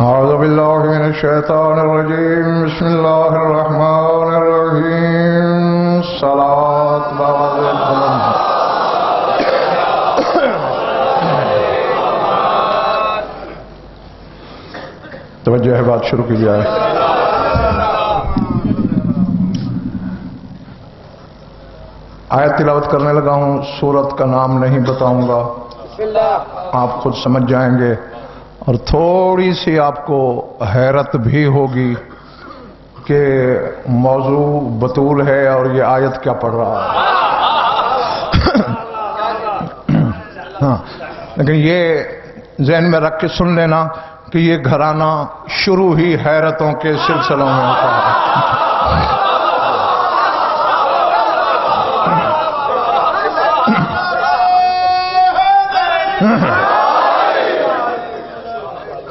أعوذ بالله من الشيطان الرجيم بسم الله الرحمن الرحيم صلاة توجہ ہے بات شروع کی جائے. آیت تلاوت کرنے لگا ہوں، سورت کا نام نہیں بتاؤں گا، آپ خود سمجھ جائیں گے اور تھوڑی سی آپ کو حیرت بھی ہوگی کہ موضوع بطول ہے اور یہ آیت کیا پڑھ رہا ہے. ہاں، لیکن یہ ذہن میں رکھ کے سن لینا کہ یہ گھرانہ شروع ہی حیرتوں کے سلسلوں میں ہوتا ہے.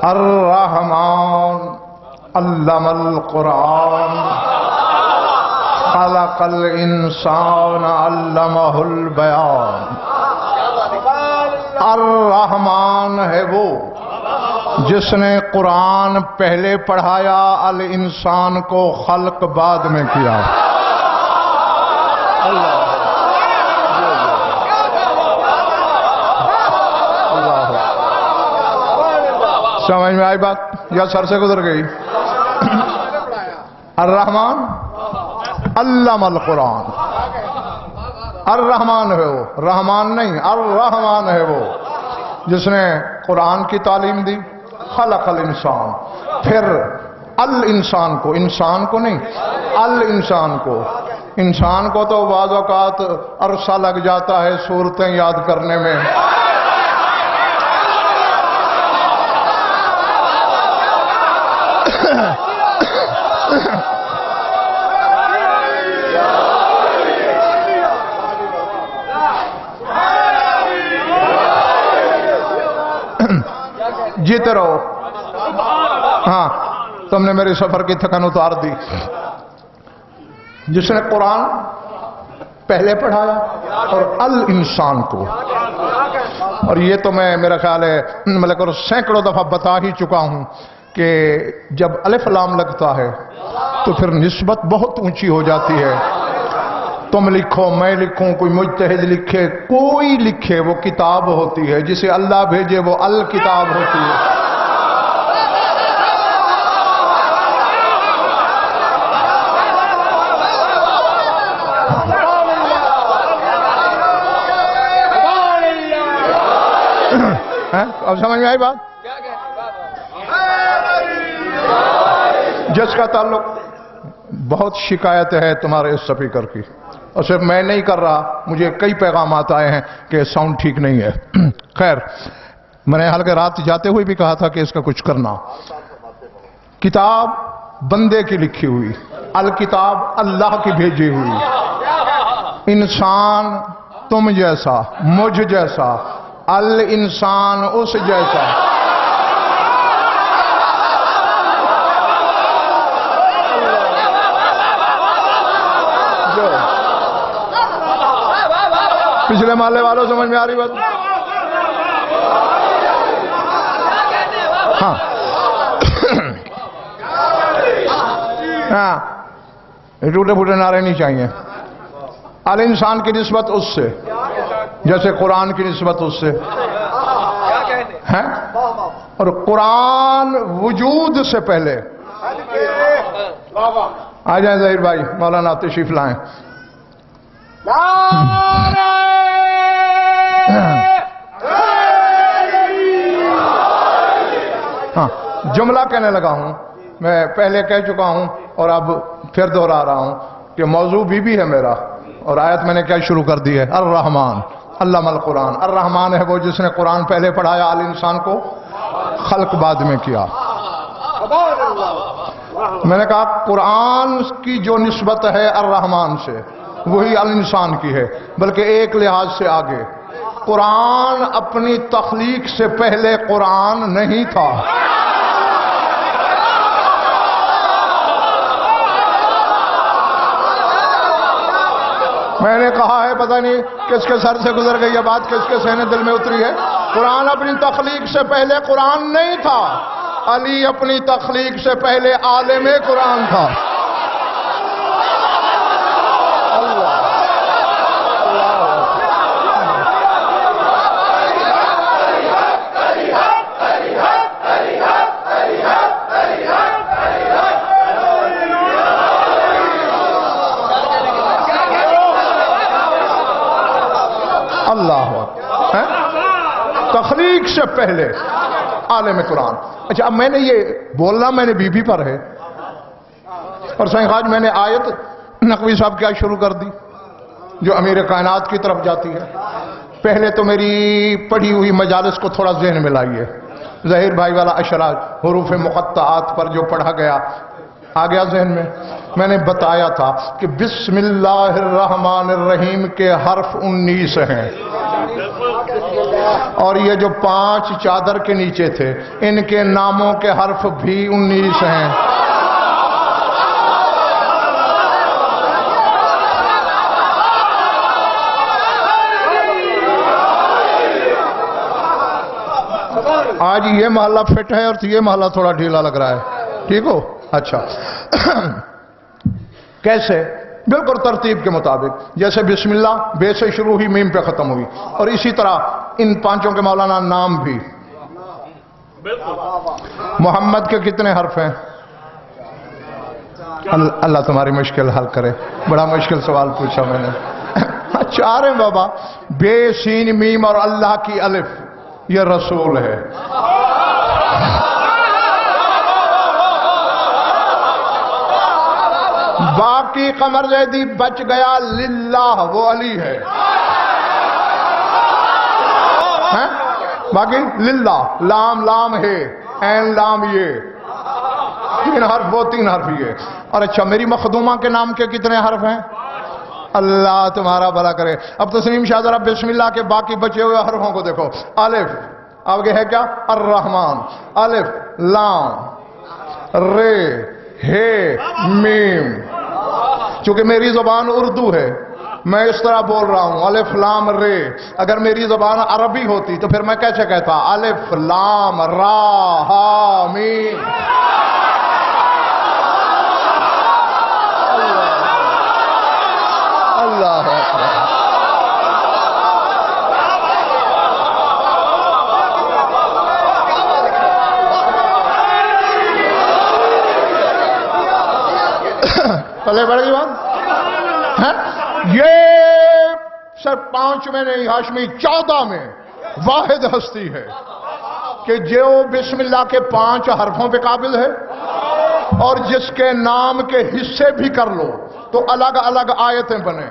الرحمن علم القرآن خلق الانسان علمہ البیان. الرحمن ہے وہ جس نے قرآن پہلے پڑھایا، الانسان کو خلق بعد میں کیا. سمجھ میں آئی بات یا سر سے گزر گئی؟ الرحمن علم القرآن. الرحمن ہے وہ، رحمان نہیں، الرحمن ہے وہ جس نے قرآن کی تعلیم دی. خلق الانسان، پھر الانسان کو، انسان کو نہیں، الانسان کو. انسان کو تو بعض اوقات عرصہ لگ جاتا ہے صورتیں یاد کرنے میں. جیتے رہو. ہاں، تم نے میری سفر کی تھکن اتار دی. جس نے قرآن پہلے پڑھایا اور الانسان کو، اور یہ تو میں میرا خیال ہے مطلب اور سینکڑوں دفعہ بتا ہی چکا ہوں کہ جب الف لام لگتا ہے تو پھر نسبت بہت اونچی ہو جاتی ہے. تم لکھو، میں لکھوں، کوئی مجتہد لکھے، کوئی لکھے، وہ کتاب ہوتی ہے. جسے اللہ بھیجے وہ الکتاب ہوتی ہے. اب سمجھ میں آئی بات؟ جس کا تعلق، بہت شکایت ہے تمہارے اس سپیکر کی، اور صرف میں نہیں کر رہا، مجھے کئی پیغامات آئے ہیں کہ ساؤنڈ ٹھیک نہیں ہے. خیر، میں نے حالانکہ رات جاتے ہوئے بھی کہا تھا کہ اس کا کچھ کرنا. کتاب بندے کی لکھی ہوئی، الکتاب اللہ کی بھیجی ہوئی. انسان تم جیسا، مجھ جیسا، الانسان اس جیسا. پچھلے محلے والوں سمجھ میں آ رہی بات؟ ہاں ہاں، ٹوٹے پھوٹے نعرے نہیں چاہیے. الانسان کی نسبت اس سے جیسے قرآن کی نسبت اس سے ہے. اور قرآن وجود سے پہلے. آ جائیں ظہیر بھائی، مولانا تشریف لائیں. ہاں، جملہ کہنے لگا ہوں، میں پہلے کہہ چکا ہوں اور اب پھر دوہرا رہا ہوں کہ موضوع بھی ہے میرا، اور آیت میں نے کیا شروع کر دی ہے؟ الرحمن علم القرآن. الرحمن ہے وہ جس نے قرآن پہلے پڑھایا، الانسان کو خلق بعد میں کیا. میں نے کہا قرآن کی جو نسبت ہے الرحمن سے، وہی الانسان کی ہے، بلکہ ایک لحاظ سے آگے. قرآن اپنی تخلیق سے پہلے قرآن نہیں تھا. میں نے کہا ہے، پتہ نہیں کس کے سر سے گزر گئی ہے بات، کس کے سہنے دل میں اتری ہے. قرآن اپنی تخلیق سے پہلے قرآن نہیں تھا. علی اپنی تخلیق سے پہلے عالم قرآن تھا. اللہ تخلیق سے پہلے عالم قرآن. اچھا اب میں نے یہ بولنا میں نے بی بی پر ہے اور سائیں خواج میں نے آیت نقوی صاحب کیا شروع کر دی جو امیر کائنات کی طرف جاتی ہے. پہلے تو میری پڑھی ہوئی مجالس کو تھوڑا ذہن میں لائیے. ظہیر بھائی والا اشرا حروف مقطعات پر جو پڑھا گیا آ گیا ذہن میں. میں نے بتایا تھا کہ بسم اللہ الرحمن الرحیم کے حرف 19 ہیں اور یہ جو 5 چادر کے نیچے تھے ان کے ناموں کے حرف بھی 19 ہیں. آج یہ محلہ فٹ ہے اور یہ محلہ تھوڑا ڈھیلا لگ رہا ہے. ٹھیک ہو؟ اچھا کیسے؟ بالکل ترتیب کے مطابق. جیسے بسم اللہ بے سے شروع ہوئی میم پہ ختم ہوئی اور اسی طرح ان 5 کے مولانا نام بھی. محمد کے کتنے حرف ہیں؟ اللہ تمہاری مشکل حل کرے. بڑا مشکل سوال پوچھا میں نے. 4 ہیں بابا. بے سین میم اور اللہ کی الف. یہ رسول ہے. باقی قمر زیدی بچ گیا للہ وہ علی ہے. باقی للہ لام لام ہے این لام یہ 3 حرف وہ 3 حرف یہ. اور اچھا میری مخدومہ کے نام کے کتنے حرف ہیں؟ اللہ تمہارا بھلا کرے. اب تسلیم شاہ ذرا بسم اللہ کے باقی بچے ہوئے حرفوں کو دیکھو. الف اب یہ ہے کیا؟ الرحمن. الف لام رے ہے میم. چونکہ میری زبان اردو ہے میں اس طرح بول رہا ہوں الف لام رے. اگر میری زبان عربی ہوتی تو پھر میں کیسے کہتا الف لام را ہا میم. اللہ پلے بڑھ گئی بات. یہ سر 5 میں نہیں ہاشمی 14 میں واحد ہستی ہے کہ جو بسم اللہ کے 5 حرفوں پہ قابل ہے اور جس کے نام کے حصے بھی کر لو تو الگ الگ آیتیں بنے.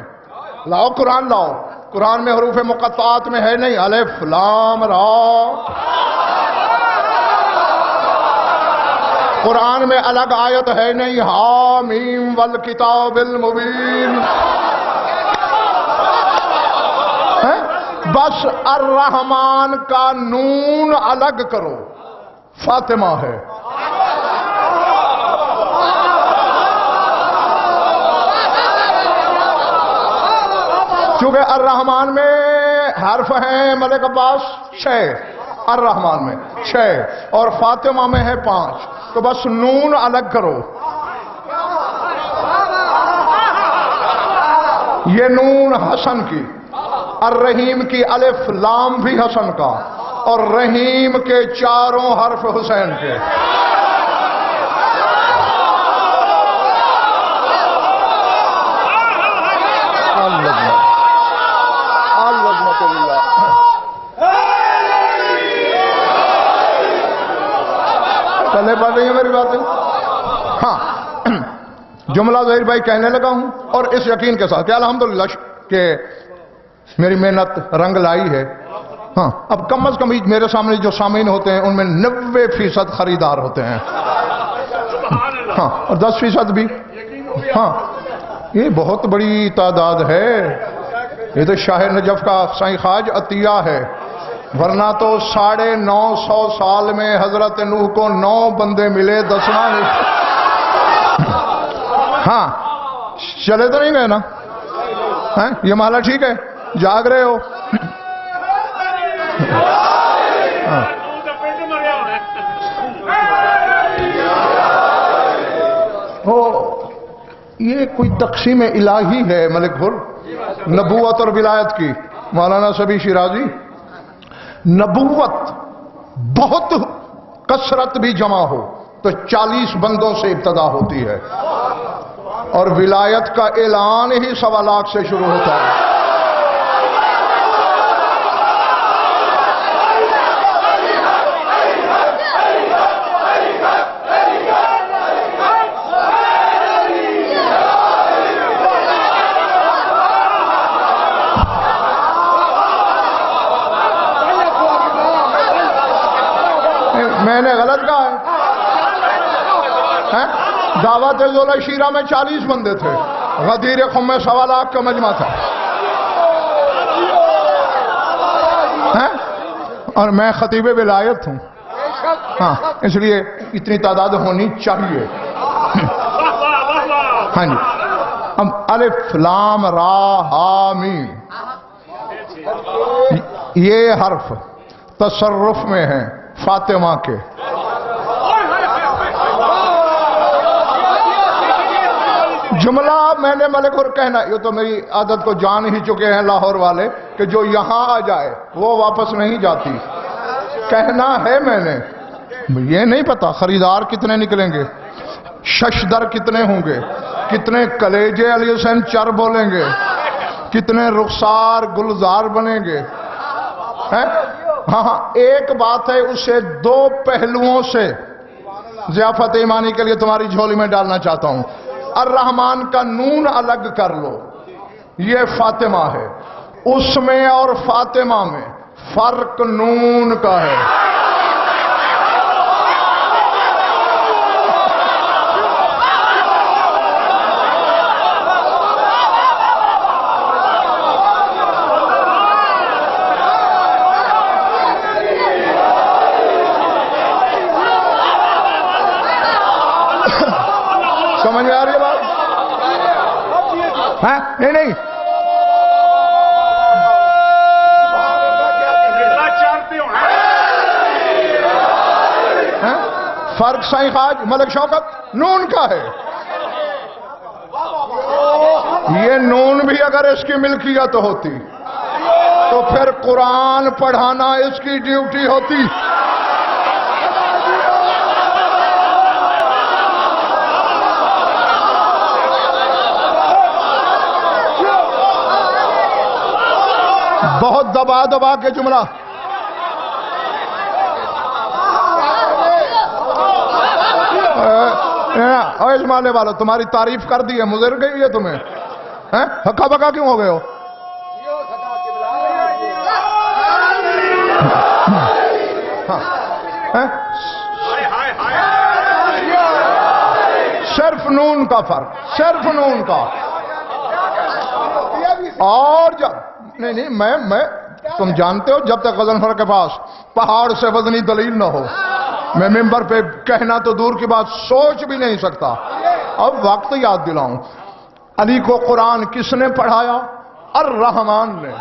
لاؤ قرآن لاؤ. قرآن میں حروف مقطعات میں ہے نہیں الف لام را. قرآن میں الگ آیت ہے نہیں حامیم والکتاب المبین. بس الرحمن کا نون الگ کرو فاطمہ ہے. چونکہ الرحمن میں حرف ہیں ملک عباس 6 الرحمن میں 6 اور فاطمہ میں ہے 5 تو بس نون الگ کرو. یہ نون حسن کی. الرحیم کی الف لام بھی حسن کا اور رحیم کے 4 حرف حسین کے. چلے پڑ رہی ہیں میری باتیں. ہاں جملہ ظہیر بھائی کہنے لگا ہوں اور اس یقین کے ساتھ کہ الحمدللہ کہ میری محنت رنگ لائی ہے. ہاں اب کم از کم میرے سامنے جو سامعین ہوتے ہیں ان میں 90% خریدار ہوتے ہیں. ہاں اور 10% بھی. ہاں یہ بہت بڑی تعداد ہے. یہ تو شاہ نجف کا سائیں خواج عطیہ ہے. ورنہ تو 950 سال میں حضرت نوح کو 9 بندے ملے 10واں نہیں. ہاں چلے تو نہیں گئے نا؟ یہ محلہ ٹھیک ہے؟ جاگ رہے ہو؟ ہاں یہ کوئی تقسیم الہی ہے ملک پور نبوت اور ولایت کی؟ مولانا سبی شیرازی، نبوت بہت کثرت بھی جمع ہو تو 40 بندوں سے ابتدا ہوتی ہے، اور ولایت کا اعلان ہی 1.25 لاکھ سے شروع ہوتا ہے۔ میں نے غلط کہا ہے؟ دعوت ذولا شیرہ میں 40 بندے تھے، غدیر خم میں 1.25 لاکھ کا مجمع تھا، اور میں خطیب ولایت ہوں، ہاں اس لیے اتنی تعداد ہونی چاہیے۔ ہاں جی، اب الف لام را ہا میم یہ حرف تصرف میں ہیں فاطمہ کے، جملہ میں نے ملک اور کہنا، یہ تو میری عادت کو جان ہی چکے ہیں لاہور والے کہ جو یہاں آ جائے وہ واپس نہیں جاتی، کہنا ہے میں نے، یہ نہیں پتا خریدار کتنے نکلیں گے، ششدر کتنے ہوں گے، کتنے کلیجے علی حسین چر بولیں گے، کتنے رخسار گلزار بنیں گے۔ ہاں ایک بات ہے، اسے 2 پہلوؤں سے ضیافت ایمانی کے لیے تمہاری جھولی میں ڈالنا چاہتا ہوں۔ الرحمن کا نون الگ کر لو، یہ فاطمہ ہے، اس میں اور فاطمہ میں فرق نون کا ہے۔ سمجھ میں آ رہی ہے بات؟ ہاں نہیں فرق سائیں خاج ملک شوکت نون کا ہے، یہ نون بھی اگر اس کی ملکیت ہوتی تو پھر قرآن پڑھانا اس کی ڈیوٹی ہوتی۔ بہت دبا دبا کے جملہ، اس مالے والا تمہاری تعریف کر دی ہے، مضر گئی ہے تمہیں، ہکا بکا کیوں ہو گئے ہو؟ صرف نون کا فرق، صرف نون کا، اور جب نہیں میں تم جانتے ہو جب تک غضنفر کے پاس پہاڑ سے وزنی دلیل نہ ہو میں ممبر پہ کہنا تو دور کی بات سوچ بھی نہیں سکتا۔ اب وقت یاد دلاؤں، علی کو قرآن کس نے پڑھایا؟ الرحمن نے۔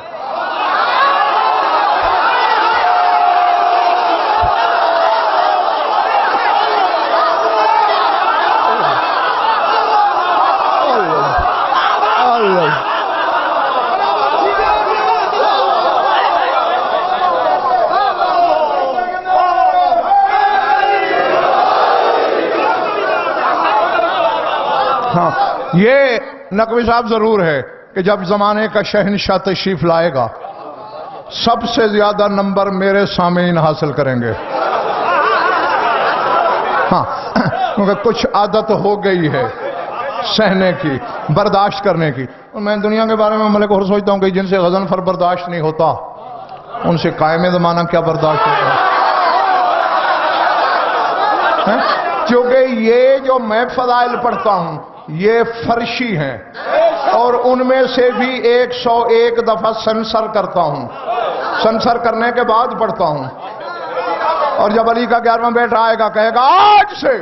ہاں یہ نقوی صاحب ضرور ہے کہ جب زمانے کا شہنشاہ تشریف لائے گا سب سے زیادہ نمبر میرے سامعین حاصل کریں گے، ہاں کیونکہ کچھ عادت ہو گئی ہے سہنے کی، برداشت کرنے کی۔ میں دنیا کے بارے میں ملک اور سوچتا ہوں کہ جن سے غضنفر برداشت نہیں ہوتا ان سے قائم زمانہ کیا برداشت ہوتا ہے؟ کیونکہ یہ جو میں فضائل پڑھتا ہوں یہ فرشی ہیں، اور ان میں سے بھی 101 دفعہ سنسر کرتا ہوں، سنسر کرنے کے بعد پڑھتا ہوں، اور جب علی کا 11واں بیٹا آئے گا کہے گا آج سے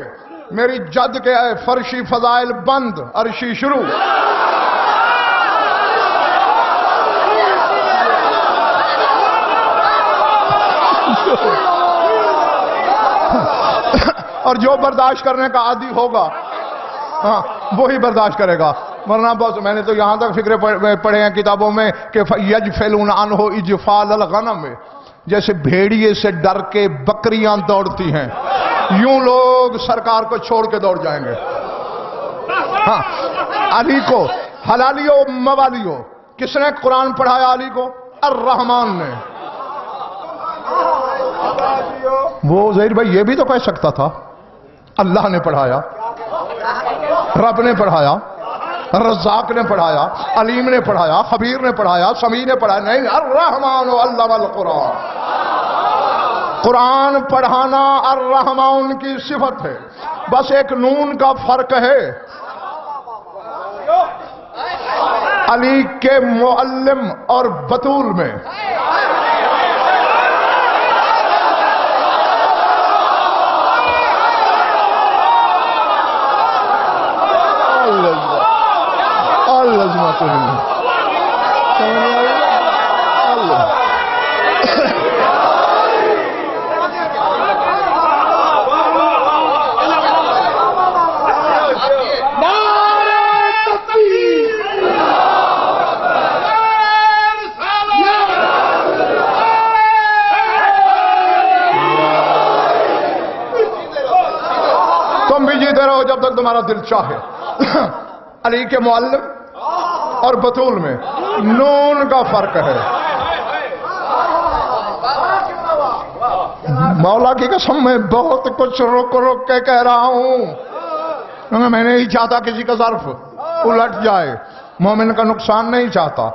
میری جد کے فرشی فضائل بند، عرشی شروع۔ اور جو برداشت کرنے کا عادی ہوگا ہاں وہی برداشت کرے گا۔ ورنہ بس میں نے تو یہاں تک فکرے پڑھے ہیں کتابوں میں کہ یجفلون عنہ اجفال الغنم، جیسے بھیڑیے سے ڈر کے بکریاں دوڑتی ہیں یوں لوگ سرکار کو چھوڑ کے دوڑ جائیں گے۔ ہاں، علی کو حلالیو موالیو کس نے قرآن پڑھایا؟ علی کو الرحمن نے۔ وہ ظہیر بھائی یہ بھی تو کہہ سکتا تھا اللہ نے پڑھایا، رب نے پڑھایا، رزاق نے پڑھایا، علیم نے پڑھایا، خبیر نے پڑھایا، سمیع نے پڑھایا۔ نہیں، الرحمن علم القرآن۔ قرآن پڑھانا الرحمن کی صفت ہے، بس ایک نون کا فرق ہے۔ علی کے معلم اور بطول میں تم بھی جیتے رہو جب تک تمہارا دل چاہے۔ علی کے معلم اور بطول میں نون کا فرق ہے۔ مولا کی قسم میں بہت کچھ رک رک کے کہہ رہا ہوں، میں نہیں چاہتا کسی کا ظرف الٹ جائے، مومن کا نقصان نہیں چاہتا۔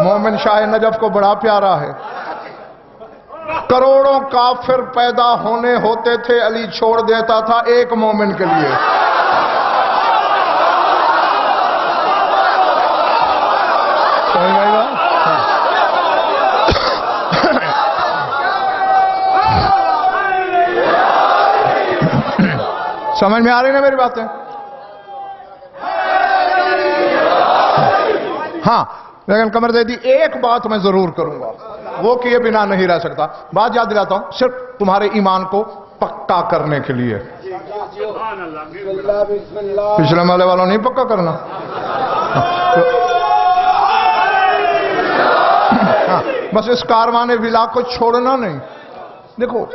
مومن شاہ نجف کو بڑا پیارا ہے۔ کروڑوں کافر پیدا ہونے ہوتے تھے، علی چھوڑ دیتا تھا ایک مومن کے لیے۔ سمجھ میں آ رہی نا میری باتیں؟ ہاں، لیکن کمر دے دی ایک بات میں ضرور کروں گا، وہ کیے بنا نہیں رہ سکتا۔ بات یاد دلاتا ہوں صرف تمہارے ایمان کو پکا کرنے کے لیے۔ پچھلے محلے والوں نہیں پکا کرنا، بس اس کاروان ولا کو چھوڑنا نہیں۔ دیکھو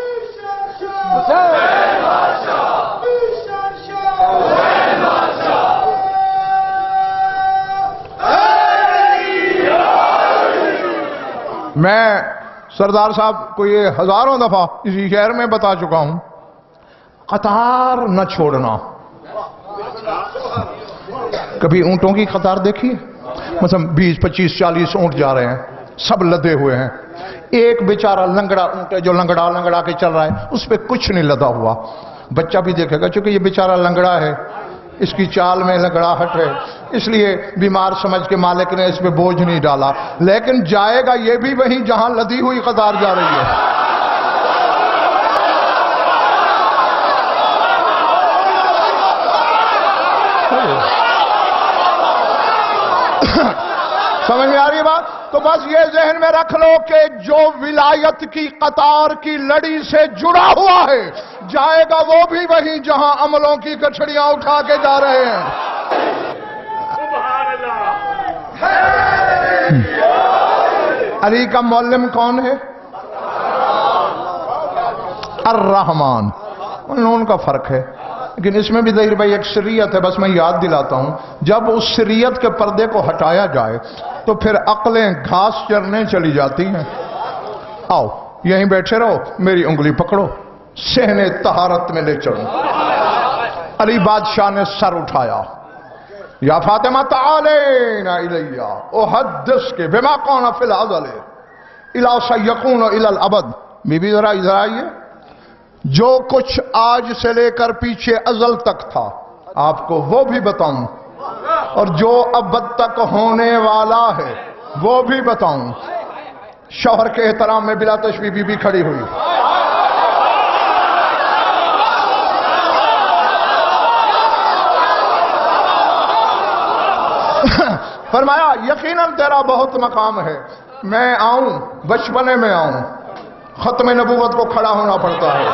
میں سردار صاحب کو یہ ہزاروں دفعہ اسی شہر میں بتا چکا ہوں، قطار نہ چھوڑنا۔ کبھی اونٹوں کی قطار دیکھی؟ مثلا 20 25 40 اونٹ جا رہے ہیں، سب لدے ہوئے ہیں، ایک بیچارہ لنگڑا اونٹ ہے جو لنگڑا کے چل رہا ہے، اس پہ کچھ نہیں لدا ہوا۔ بچہ بھی دیکھے گا چونکہ یہ بیچارہ لنگڑا ہے، اس کی چال میں لنگڑاہٹ ہے، اس لیے بیمار سمجھ کے مالک نے اس پہ بوجھ نہیں ڈالا، لیکن جائے گا یہ بھی وہیں جہاں لدی ہوئی قطار جا رہی ہے۔ سمجھ میں آ رہی ہے بات؟ تو بس یہ ذہن میں رکھ لو کہ جو ولایت کی قطار کی لڑی سے جڑا ہوا ہے، جائے گا وہ بھی وہیں جہاں عملوں کی گٹھڑیاں اٹھا کے جا رہے ہیں۔ علی کا معلم کون ہے؟ الرحمن۔ نون کا فرق ہے، لیکن اس میں بھی ظاہر بھائی ایک سریت ہے، بس میں یاد دلاتا ہوں، جب اس سریت کے پردے کو ہٹایا جائے تو پھر عقلیں گھاس چرنے چلی جاتی ہیں۔ آؤ یہیں بیٹھے رہو، میری انگلی پکڑو، صحن طہارت میں لے چلو۔ علی بادشاہ نے سر اٹھایا، یا فاطمہ تعالینا الیہ احدث کے بما کون فی الازل الی سیکون الی الابد۔ بی بی ذرا ادھر آئیے، جو کچھ آج سے لے کر پیچھے ازل تک تھا آپ کو وہ بھی بتاؤں، اور جو ابد تک ہونے والا ہے وہ بھی بتاؤں۔ شوہر کے احترام میں بلا تشبیہ بی بی کھڑی ہوئی۔ فرمایا یقیناً تیرا بہت مقام ہے، میں آؤں بچپنے میں آؤں، ختم نبوت کو کھڑا ہونا پڑتا ہے،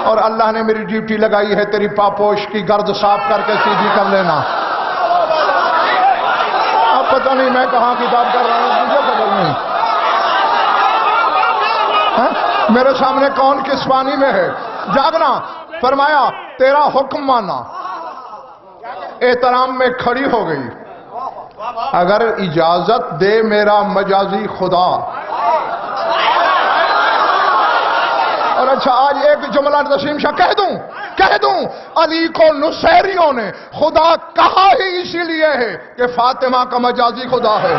اور اللہ نے میری ڈیوٹی لگائی ہے تیری پاپوش کی گرد صاف کر کے سیدھی کر لینا۔ پتہ نہیں میں کہاں کتاب کر رہا ہوں، مجھے خبر نہیں۔ میرے سامنے کون کس پانی میں ہے؟ جاگنا۔ فرمایا تیرا حکم مانا، احترام میں کھڑی ہو گئی، اگر اجازت دے میرا مجازی خدا۔ اور اچھا آج ایک جملہ تسلیم شاہ کہہ دوں، علی کو نصیریوں نے خدا کہا ہی اسی لیے ہے کہ فاطمہ کا مجازی خدا ہے۔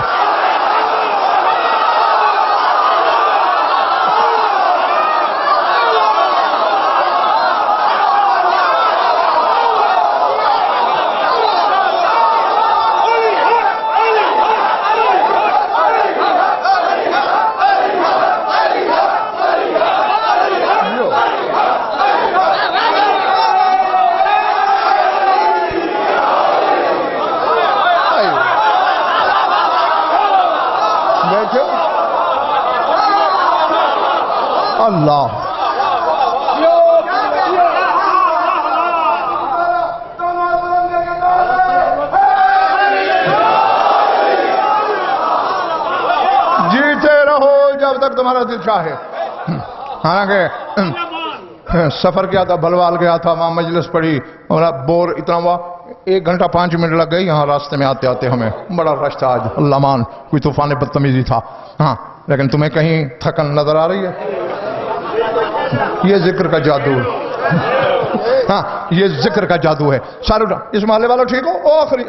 اللہ جیتے رہو جب تک تمہارا دل چاہے۔ حالانکہ سفر کیا تھا، بلوال گیا تھا، وہاں مجلس پڑھی اور بور اتنا ہوا، 1 گھنٹہ 5 منٹ لگ گئی یہاں راستے میں آتے آتے ہمیں، بڑا رش تھا آج، اللہ مان کوئی طوفان بدتمیزی تھا۔ ہاں لیکن تمہیں کہیں تھکن نظر آ رہی ہے؟ یہ ذکر کا جادو ہے، ہاں یہ ذکر کا جادو ہے۔ سارے اس محلے والوں ٹھیک ہو؟ آخری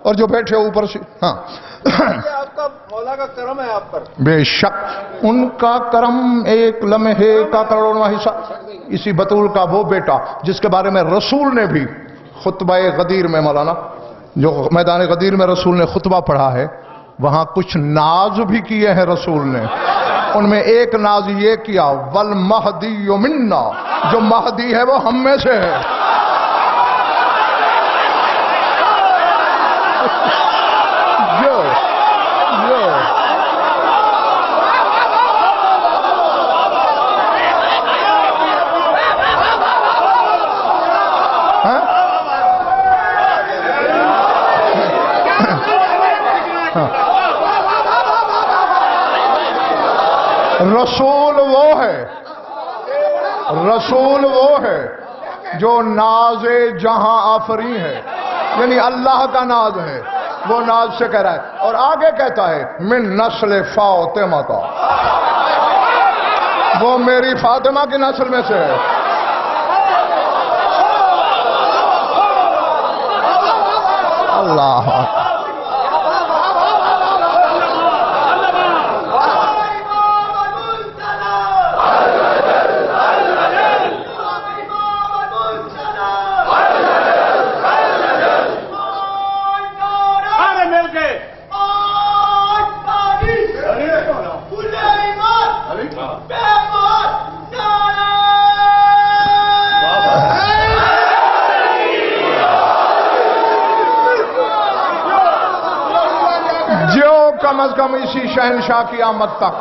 اور جو بیٹھے اوپر سے، ہاں آپ کا مولا کا کرم ہے آپ پر، بے شک ان کا کرم ایک لمحے کا کروڑواں حصہ۔ اسی بطول کا وہ بیٹا جس کے بارے میں رسول نے بھی خطبہ غدیر میں، مولانا جو میدان غدیر میں رسول نے خطبہ پڑھا ہے، وہاں کچھ ناز بھی کیے ہیں رسول نے۔ ان میں ایک ناز یہ کیا والمہدی منا، جو مہدی ہے وہ ہم میں سے ہے۔ رسول وہ ہے جو ناز جہاں آفری ہے، یعنی اللہ کا ناز ہے، وہ ناز سے کہہ رہا ہے۔ اور آگے کہتا ہے من نسل فاطمہ کا، وہ میری فاطمہ کی نسل میں سے ہے۔ اللہ کم از کم اسی شہنشاہ کی آمد تک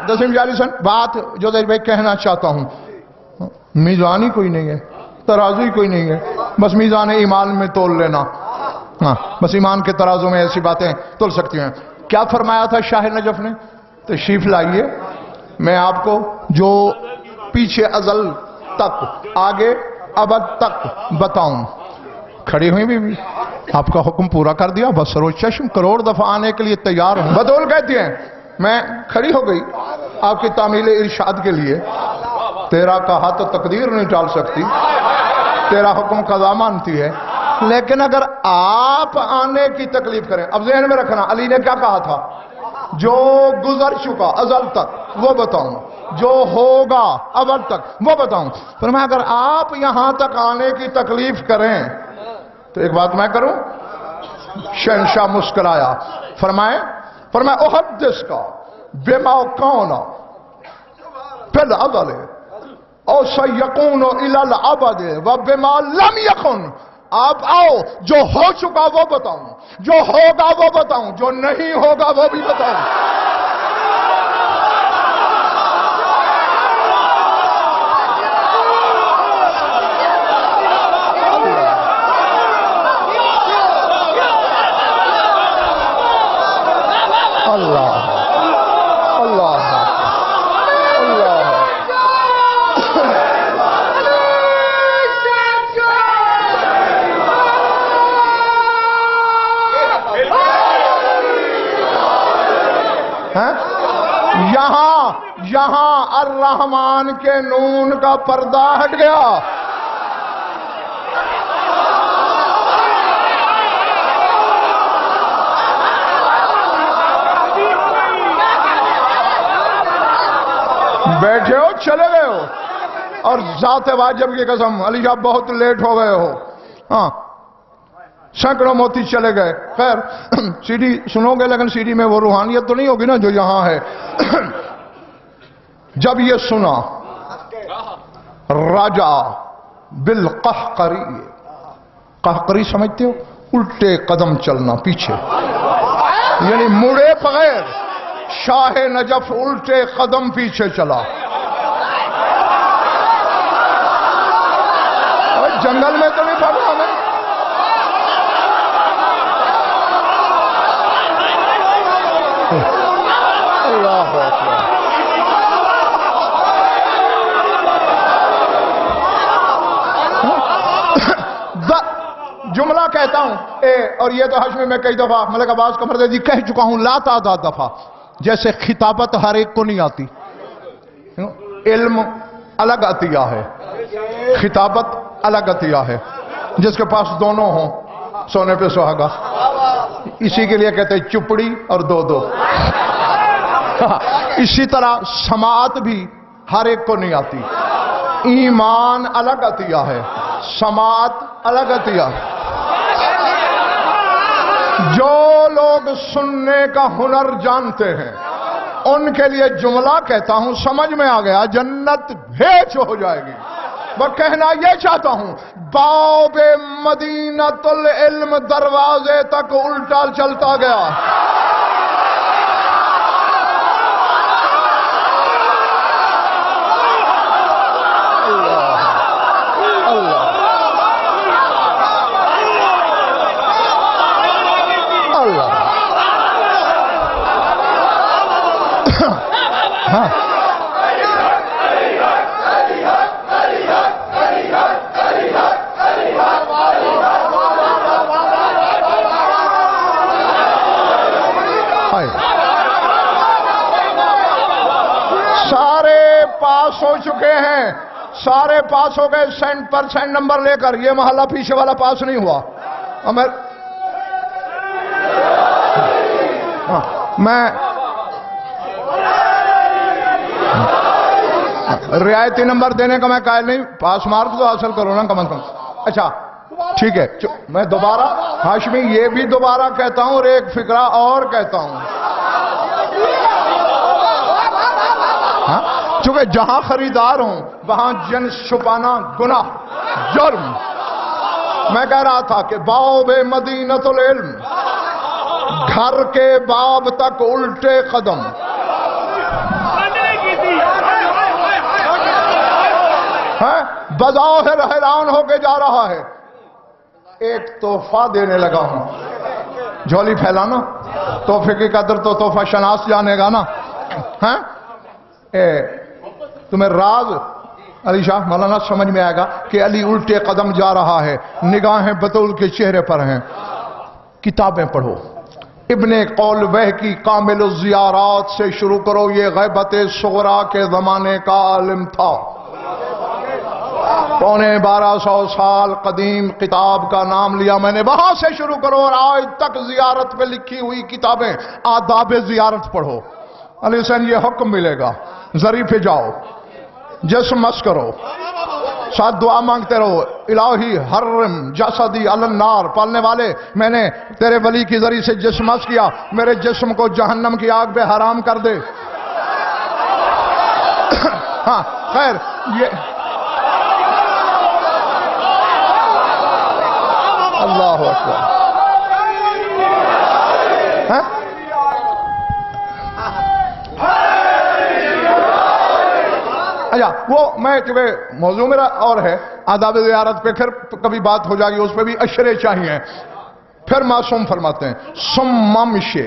دسیم جالی سن بات جو دیر بھائی کہنا چاہتا ہوں، میزان ہی کوئی نہیں ہے، ترازو ہی کوئی نہیں ہے، بس میزان ایمان میں تول لینا، بس ایمان کے ترازو میں ایسی باتیں تول سکتی ہیں۔ کیا فرمایا تھا شاہ نجف نے؟ تشریف لائیے، میں آپ کو جو پیچھے ازل تک آگے ابد تک بتاؤں۔ کھڑی ہوئی بھی آپ کا حکم پورا کر دیا، بس سروج چشم کروڑ دفعہ آنے کے لیے تیار ہوں۔ بطول کہتی ہیں میں کھڑی ہو گئی آپ کی تعمیل ارشاد کے لیے، تیرا کہا تو تقدیر نہیں ٹال سکتی، تیرا حکم قضا مانتی ہے، لیکن اگر آپ آنے کی تکلیف کریں، اب ذہن میں رکھنا علی نے کیا کہا تھا، جو گزر چکا ازل تک وہ بتاؤں، جو ہوگا ابد تک وہ بتاؤں۔ فرمایا اگر آپ یہاں تک آنے کی تکلیف کریں تو ایک بات میں کروں؟ شہنشاہ مسکرایا، فرمائے احدث کا بما کون فی الازل او سیکون الی الابد و بما لم یکن، آپ آؤ جو ہو چکا وہ بتاؤں، جو ہوگا وہ بتاؤں، جو نہیں ہوگا وہ بھی بتاؤں۔ اللہ اللہ اللہ یہاں الرحمن کے نون کا پردہ ہٹ گیا. بیٹھے ہو چلے گئے ہو, اور ذات واجب کی قسم علی صاحب بہت لیٹ ہو گئے ہو. ہاں سینکڑوں موتی چلے گئے. خیر سی ڈی سنو گے لیکن سی ڈی میں وہ روحانیت تو نہیں ہوگی نا جو یہاں ہے. جب یہ سنا راجا بالقہقری, قہقری سمجھتے ہو, الٹے قدم چلنا پیچھے, یعنی مڑے بغیر شاہ نجف الٹے قدم پیچھے چلا. جنگل میں تو نہیں پڑھا ہمیں. اللہ اکبر. جملہ کہتا ہوں اور یہ تو حشمی میں کئی دفعہ ملک عباس قمر دے دی کہہ چکا ہوں لا تعداد دفعہ. جیسے خطابت ہر ایک کو نہیں آتی, علم الگ عطیہ ہے, خطابت الگ عطیہ ہے. جس کے پاس دونوں ہوں سونے پہ سہاگا, اسی کے لیے کہتے ہیں چپڑی اور دو دو. اسی طرح سماعت بھی ہر ایک کو نہیں آتی. ایمان الگ عطیہ ہے, سماعت الگ عطیہ. جو لوگ سننے کا ہنر جانتے ہیں ان کے لیے جملہ کہتا ہوں, سمجھ میں آ گیا, جنت بھیج ہو جائے گی. وہ کہنا یہ چاہتا ہوں باب مدینۃ العلم دروازے تک الٹا چلتا گیا. سارے پاس ہو چکے ہیں, سارے پاس ہو گئے 100% نمبر لے کر. یہ محلہ پیچھے والا پاس نہیں ہوا. میں رعایتی نمبر دینے کا میں قائل نہیں, پاس مارک تو حاصل کرو نا کم از کم. اچھا ٹھیک ہے, میں دوبارہ ہاشمی یہ بھی دوبارہ کہتا ہوں اور ایک فقرہ اور کہتا ہوں. چونکہ جہاں خریدار ہوں وہاں جنس چھپانا گناہ جرم. میں کہہ رہا تھا کہ باب مدینۃ العلم, گھر کے باب تک الٹے قدم. بظاہر حیران ہو کے جا رہا ہے. ایک تحفہ دینے لگا ہوں, جھولی پھیلانا, تحفے کی قدر تو تحفہ شناس جانے گا نا. تمہیں راز علی شاہ مولانا سمجھ میں آئے گا کہ علی الٹے قدم جا رہا ہے, نگاہیں بطول کے چہرے پر ہیں. کتابیں پڑھو, ابن قولوہ کی کامل الزیارات سے شروع کرو. یہ غیبت صغرا کے زمانے کا عالم تھا. 1200 سال قدیم کتاب کا نام لیا میں نے, وہاں سے شروع کرو اور آج تک زیارت پہ لکھی ہوئی کتابیں, آداب زیارت پڑھو. علی حسین یہ حکم ملے گا, ظریف پہ جاؤ, جسم مس کرو, ساتھ دعا مانگتے رہو, الہی حرم جسدی علی النار. پالنے والے میں نے تیرے ولی کی ذریعے سے جسم مس کیا, میرے جسم کو جہنم کی آگ پہ حرام کر دے. ہاں خیر یہ اللہ اکبر. اچھا وہ میں چونکہ موضوع میرا اور ہے, آداب زیارت پہ پھر کبھی بات ہو جائے گی, اس پہ بھی اشرے چاہیے. پھر معصوم فرماتے ہیں ثم امشی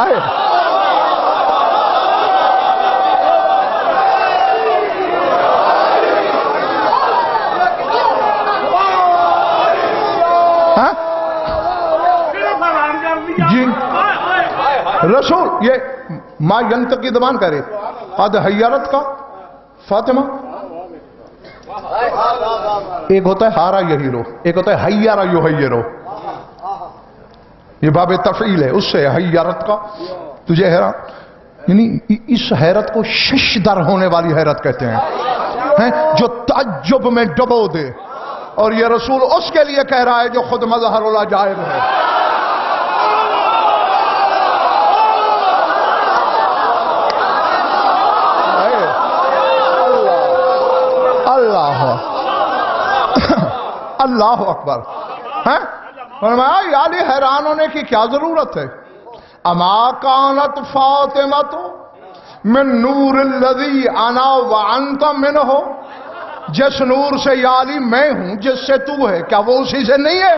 آئے ہاں؟ جی رسول یہ ما ینطق کی زبان کرے قد حیرت کا فاطمہ ایک ہوتا ہے ہارا یہیرو ایک ہوتا ہے حیرہ یحیرو یہ باب تفعیل ہے اس سے حیرت کا تجھے حیران یعنی اس حیرت کو ششدر ہونے والی حیرت کہتے ہیں جو تعجب میں ڈبو دے اور یہ رسول اس کے لیے کہہ رہا ہے جو خود مظہر العجائب ہے اللہ اکبر فرمایا یا علی حیران ہونے کی کیا ضرورت ہے اما کانت فاطمہ من نور الذی انا وانت منہ جس نور سے یا علی میں ہوں جس سے تو ہے کیا وہ اسی سے نہیں ہے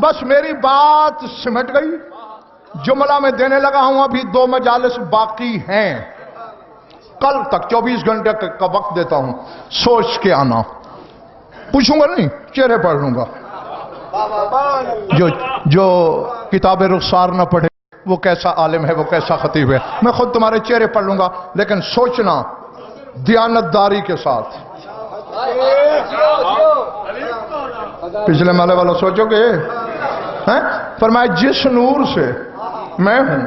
بس میری بات سمٹ گئی جملہ میں دینے لگا ہوں ابھی 2 مجالس باقی ہیں کل تک 24 گھنٹے کا وقت دیتا ہوں سوچ کے آنا پوچھوں گا نہیں چہرے پڑھ لوں گا جو کتاب رخسار نہ پڑھے وہ کیسا عالم ہے وہ کیسا خطیب ہے میں خود تمہارے چہرے پڑھ لوں گا لیکن سوچنا دیانتداری کے ساتھ پچھلے مالے والا سوچو گے فرمایا جس نور سے میں ہوں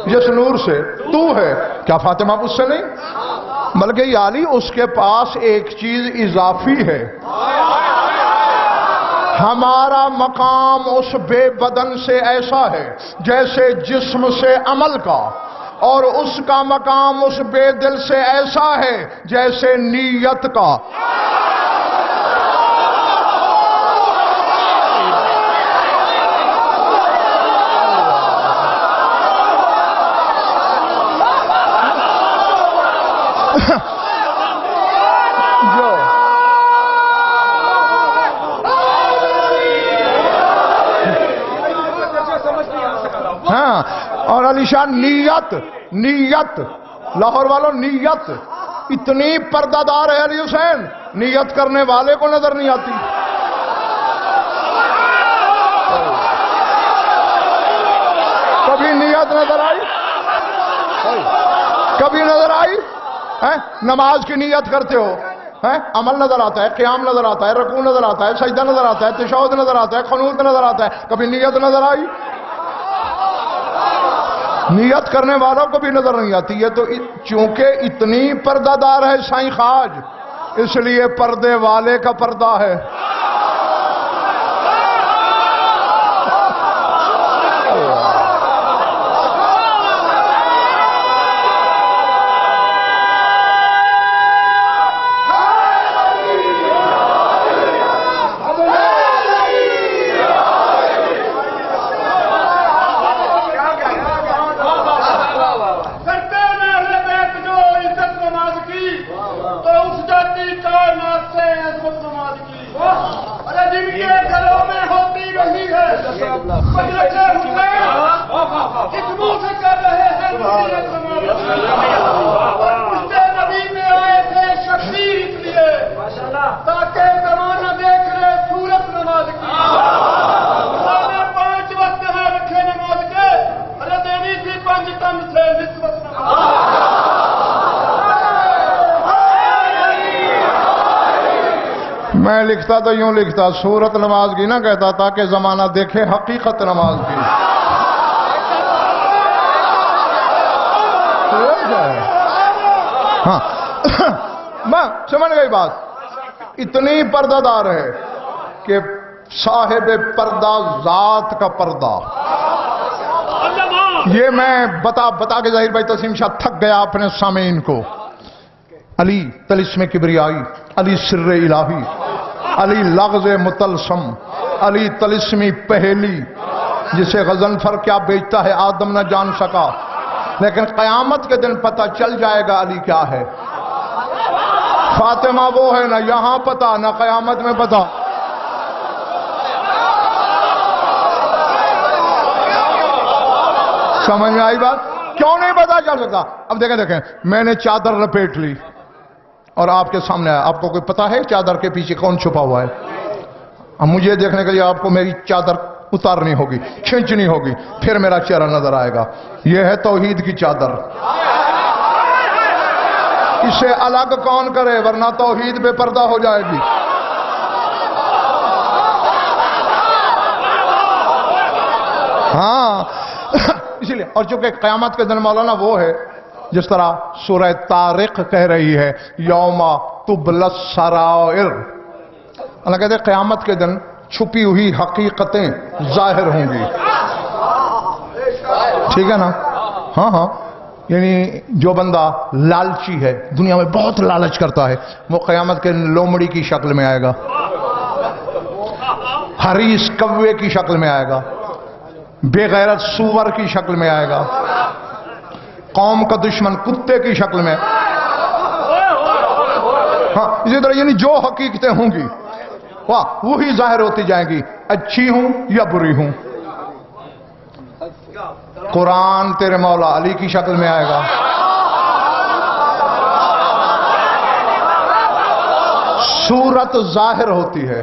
جس نور سے تو ہے کیا فاطمہ اس سے نہیں بلکہ یا علی اس کے پاس ایک چیز اضافی ہے ہمارا مقام اس بے بدن سے ایسا ہے جیسے جسم سے عمل کا اور اس کا مقام اس بے دل سے ایسا ہے جیسے نیت کا اور علی شان نیت لاہور والوں نیت اتنی پردہ دار ہے علی حسین نیت کرنے والے کو نظر نہیں آتی کبھی نیت نظر آئی کبھی نظر آئی نماز کی نیت کرتے ہو عمل نظر آتا ہے قیام نظر آتا ہے رکوع نظر آتا ہے سجدہ نظر آتا ہے تشہد نظر آتا ہے قنوت نظر آتا ہے کبھی نیت نظر آئی نیت کرنے والوں کو بھی نظر نہیں آتی ہے تو چونکہ اتنی پردہ دار ہے سائیں خواج اس لیے پردے والے کا پردہ ہے میں لکھتا تو یوں لکھتا سورت نماز کی نہ کہتا تاکہ زمانہ دیکھے حقیقت نماز کی ہاں میں سمجھ گئی بات اتنی پردہ دار ہے کہ صاحب پردہ ذات کا پردہ یہ میں بتا کے ظاہر بھائی تسیم شاہ تھک گیا اپنے سامعین کو علی طلسم کبریائی علی سر الہی علی لغز متلسم علی طلسمی پہلی جسے غضنفر کیا بیچتا ہے آدم نہ جان سکا لیکن قیامت کے دن پتہ چل جائے گا علی کیا ہے فاطمہ وہ ہے نہ یہاں پتا نہ قیامت میں پتا. سمجھ میں آئی بات؟ کیوں نہیں پتا چل سکتا؟ اب دیکھیں میں نے چادر لپیٹ لی اور آپ کے سامنے آیا. آپ کو کوئی پتا ہے چادر کے پیچھے کون چھپا ہوا ہے؟ اب مجھے دیکھنے کے لیے آپ کو میری چادر اتارنی ہوگی, کھینچنی ہوگی, پھر میرا چہرہ نظر آئے گا. یہ ہے توحید کی چادر. اسے الگ کون کرے ورنہ توحید بے پردہ ہو جائے گی. ہاں اسی لیے. اور چونکہ قیامت کے دن مولانا وہ ہے جس طرح سورہ طارق کہہ رہی ہے یوم تبلی السرائر. اللہ کہتے ہیں قیامت کے دن چھپی ہوئی حقیقتیں ظاہر ہوں گی. ٹھیک ہے نا؟ ہاں ہاں. یعنی جو بندہ لالچی ہے, دنیا میں بہت لالچ کرتا ہے, وہ قیامت کے لومڑی کی شکل میں آئے گا, حریص کوے کی شکل میں آئے گا, بے غیرت سور کی شکل میں آئے گا, قوم کا دشمن کتے کی شکل میں. ہاں اسی طرح یعنی جو حقیقتیں ہوں گی واہ وہی ظاہر ہوتی جائیں گی, اچھی ہوں یا بری ہوں. قرآن تیرے مولا علی کی شکل میں آئے گا, صورت ظاہر ہوتی ہے,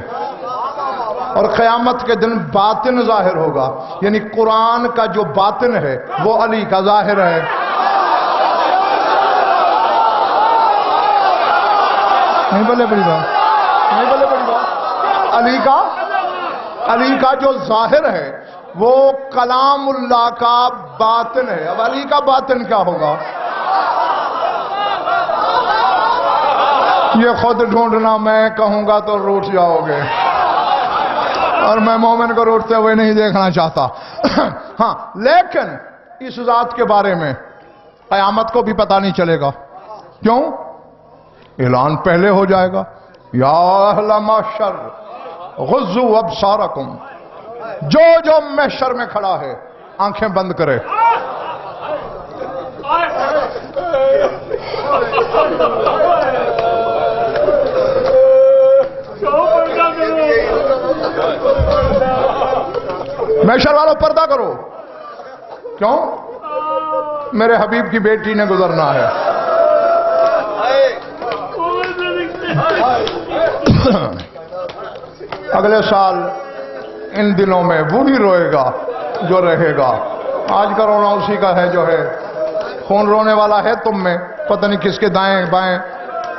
اور قیامت کے دن باطن ظاہر ہوگا. یعنی قرآن کا جو باطن ہے وہ علی کا ظاہر ہے. نہیں بولے بڑی بات, نہیں بولے بڑی بات. علی کا جو ظاہر ہے وہ کلام اللہ کا باطن ہے. اب علی کا باطن کیا ہوگا یہ خود ڈھونڈنا, میں کہوں گا تو روٹ جاؤ گے, اور میں مومن کو روٹتے ہوئے نہیں دیکھنا چاہتا. ہاں لیکن اس ذات کے بارے میں قیامت کو بھی پتہ نہیں چلے گا. کیوں؟ اعلان پہلے ہو جائے گا, یا اہل محشر غضوا ابصارکم. جو جو محشر میں کھڑا ہے آنکھیں بند کرے. محشر والوں پردہ کرو. کیوں؟ میرے حبیب کی بیٹی نے گزرنا ہے. اگلے سال ان دنوں میں وہی روئے گا جو رہے گا. آج کا رونا اسی کا ہے جو ہے. خون رونے والا ہے تم میں, پتہ نہیں کس کے دائیں بائیں,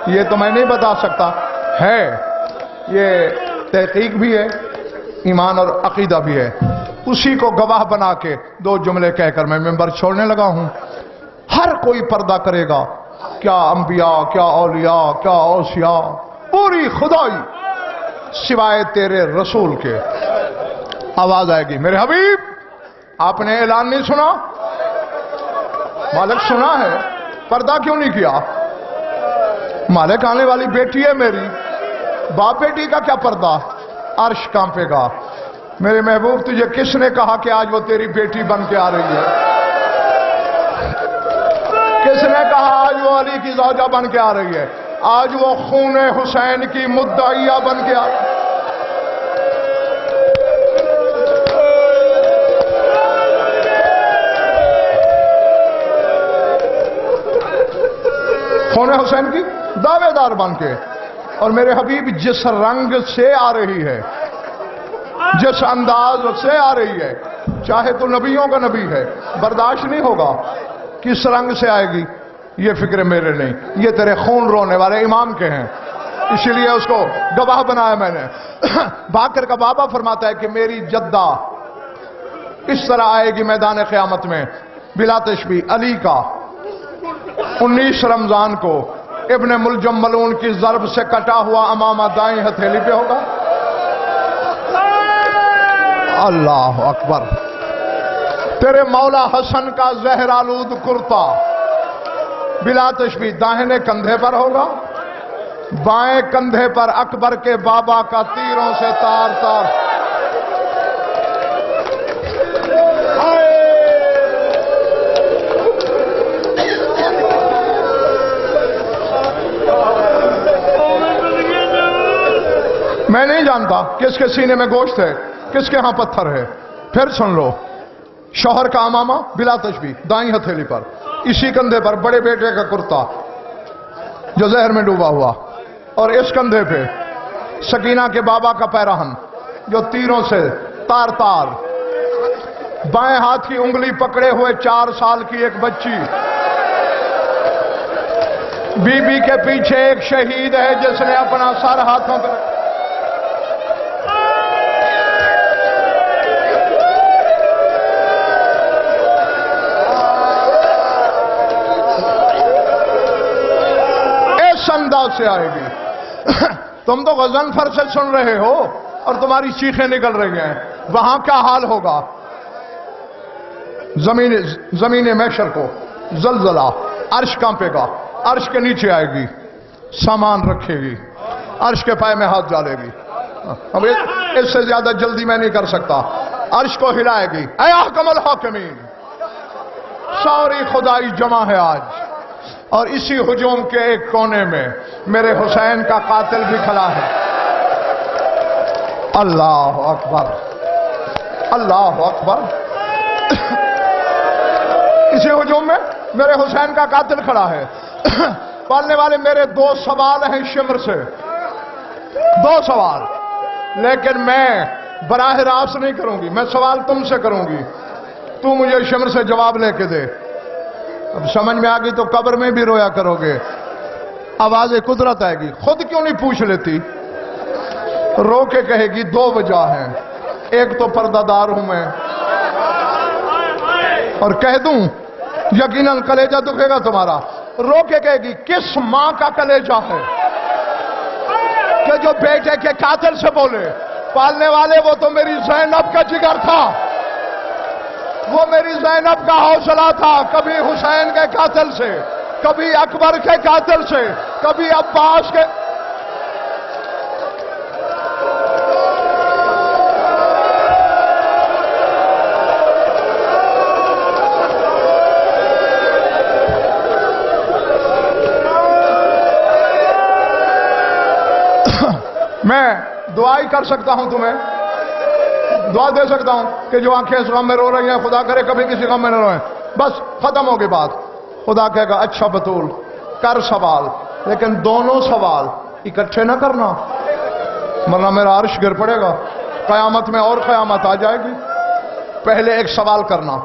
یہ تو میں نہیں بتا سکتا. ہے یہ تحقیق بھی ہے, ایمان اور عقیدہ بھی ہے. اسی کو گواہ بنا کے دو جملے کہہ کر میں ممبر چھوڑنے لگا ہوں. ہر کوئی پردہ کرے گا, کیا انبیاء, کیا اولیاء, کیا اوصیاء, پوری خدائی سوائے تیرے رسول کے. آواز آئے گی میرے حبیب آپ نے اعلان نہیں سنا؟ مالک سنا ہے, پردہ کیوں نہیں کیا؟ مالک آنے والی بیٹی ہے میری, باپ بیٹی کا کیا پردہ, عرش کانپے گا. میرے محبوب تجھے کس نے کہا کہ آج وہ تیری بیٹی بن کے آ رہی ہے؟ کس نے کہا آج وہ علی کی زوجہ بن کے آ رہی ہے؟ آج وہ خون حسین کی مدعیہ بن کے آ رہی ہے. خون حسین کی دعوے دار بن کے. اور میرے حبیب جس رنگ سے آ رہی ہے, جس انداز سے آ رہی ہے, چاہے تو نبیوں کا نبی ہے, برداشت نہیں ہوگا. کس رنگ سے آئے گی یہ فکر میرے نہیں, یہ تیرے خون رونے والے امام کے ہیں, اسی لیے اس کو گواہ بنایا میں نے. باقر کا بابا فرماتا ہے کہ میری جدہ اس طرح آئے گی میدان قیامت میں بلا تشبیہ. علی کا 19 رمضان کو ابن ملجم ملعون کی ضرب سے کٹا ہوا امامہ دائیں ہتھیلی پہ ہوگا. اللہ اکبر. تیرے مولا حسن کا زہر آلود کرتا بلا تشبیہ داہنے کندھے پر ہوگا, بائیں کندھے پر اکبر کے بابا کا تیروں سے تار تار. میں نہیں جانتا کس کے سینے میں گوشت ہے، کس کے ہاں پتھر ہے۔ پھر سن لو، شوہر کا امامہ بلا تشبیہ دائیں ہتھیلی پر، اسی کندھے پر بڑے بیٹے کا کرتا جو زہر میں ڈوبا ہوا، اور اس کندھے پہ سکینہ کے بابا کا پیراہن جو تیروں سے تار تار، بائیں ہاتھ کی انگلی پکڑے ہوئے 4 سال کی ایک بچی، بی بی کے پیچھے ایک شہید ہے جس نے اپنا سر ہاتھوں پہ اس انداز سے آئے گی۔ تم تو غضنفر سے سن رہے ہو اور تمہاری چیخیں نکل رہی ہیں، وہاں کیا حال ہوگا؟ زمین محشر کو زلزلہ، عرش کانپے گا، عرش کے نیچے آئے گی، سامان رکھے گی، عرش کے پائے میں ہاتھ ڈالے گی۔ اب اس سے زیادہ جلدی میں نہیں کر سکتا۔ عرش کو ہلائے گی، اے احکم الحاکمین، ساری خدائی جمع ہے آج، اور اسی ہجوم کے ایک کونے میں میرے حسین کا قاتل بھی کھڑا ہے۔ اللہ اکبر، اللہ اکبر۔ اسی ہجوم میں میرے حسین کا قاتل کھڑا ہے۔ پالنے والے میرے 2 سوال ہیں شمر سے، 2 سوال، لیکن میں براہ راست نہیں کروں گی، میں سوال تم سے کروں گی، تو مجھے شمر سے جواب لے کے دے۔ اب سمجھ میں آ گئی تو قبر میں بھی رویا کرو گے، آواز قدرت آئے گی۔ خود کیوں نہیں پوچھ لیتی؟ رو کے کہے گی 2 وجہ ہیں، ایک تو پردہ دار ہوں میں، اور کہہ دوں یقیناً کلیجہ دکھے گا تمہارا۔ رو کے کہے گی کس ماں کا کلیجہ ہے کہ جو بیٹے کے قاتل سے بولے؟ پالنے والے وہ تو میری زینب کا جگر تھا، وہ میری زینب کا حوصلہ تھا، کبھی حسین کے قاتل سے، کبھی اکبر کے قاتل سے، کبھی عباس کے۔ میں دعا ہی کر سکتا ہوں، تمہیں دعا دے سکتا ہوں کہ جو آنکھیں اس غم میں رو رہی ہیں خدا کرے کبھی کسی غم میں نہ روئیں۔ بس ختم ہوگی بات۔ خدا کہے گا اچھا بطول کر سوال، لیکن دونوں سوال اکٹھے نہ کرنا، ورنہ میرا عرش گر پڑے گا، قیامت میں اور قیامت آ جائے گی۔ پہلے ایک سوال کرنا،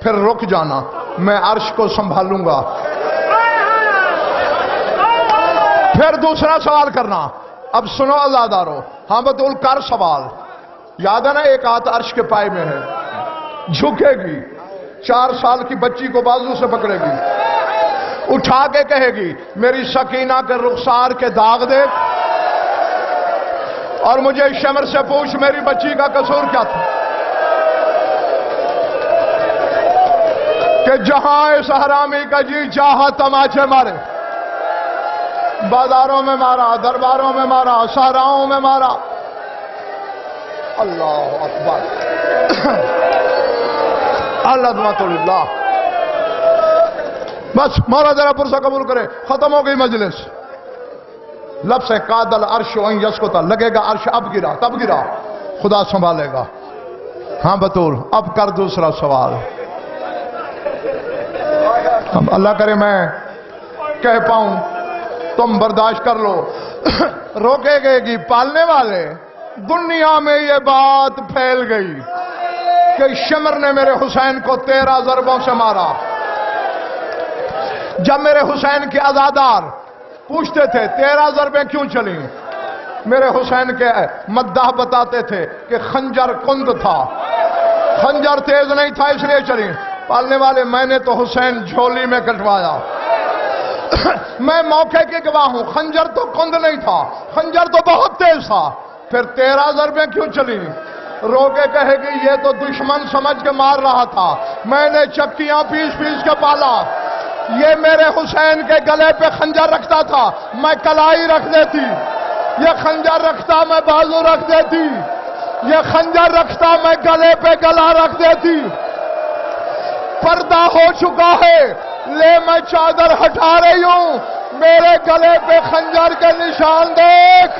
پھر رک جانا، میں عرش کو سنبھالوں گا۔ پھر دوسرا سوال کرنا، اب سنو عزادارو، ہاں بطول کر سوال۔ یاد ہے نا ایک ہاتھ عرش کے پائے میں ہے، جھکے گی، 4 سال کی بچی کو بازو سے پکڑے گی، اٹھا کے کہے گی میری سکینہ کے رخسار کے داغ دیکھ، اور مجھے شمر سے پوچھ میری بچی کا قصور کیا تھا کہ جہاں اس حرامی کا جی چاہا تماچے مارے، بازاروں میں مارا، درباروں میں مارا، صحراؤں میں مارا۔ اللہ اکبر، العظمت للہ۔ بس مولا ذرا پرسہ قبول کرے، ختم ہو گئی مجلس۔ لفظ قاد العرش ان یسکتا، لگے گا عرش اب گرا، تب گرا، خدا سنبھالے گا۔ ہاں بطول اب کر دوسرا سوال۔ اب اللہ کرے میں کہہ پاؤں، تم برداشت کر لو۔ روکے گئے گی پالنے والے، دنیا میں یہ بات پھیل گئی کہ شمر نے میرے حسین کو 13 ضربوں سے مارا۔ جب میرے حسین کے عزادار پوچھتے تھے 13 ضربیں کیوں چلیں، میرے حسین کے مداح بتاتے تھے کہ خنجر کند تھا، خنجر تیز نہیں تھا اس لیے چلیں۔ پالنے والے میں نے تو حسین جھولی میں کٹوایا، میں موقع کی گواہ ہوں، خنجر تو کند نہیں تھا، خنجر تو بہت تیز تھا، پھر 13 ضربیں کیوں چلیں؟ رو کے کہے گی یہ تو دشمن سمجھ کے مار رہا تھا، میں نے چکیاں پیس پیس کے پالا، یہ میرے حسین کے گلے پہ خنجر رکھتا تھا، میں کلائی رکھ دیتی، یہ خنجر رکھتا میں بازو رکھ دیتی، یہ خنجر رکھتا میں گلے پہ گلا رکھ دیتی۔ پردہ ہو چکا ہے، لے میں چادر ہٹا رہی ہوں، میرے گلے پہ خنجر کے نشان دیکھ،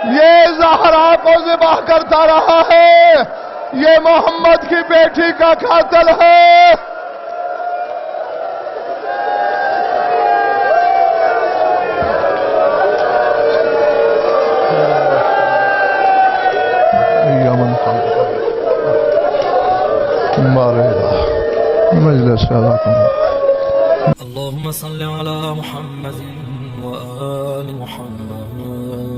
یہ زہرا کو ذبح کرتا رہا ہے، یہ محمد کی بیٹی کا قاتل ہے۔ اللهم صل على محمد وآل محمد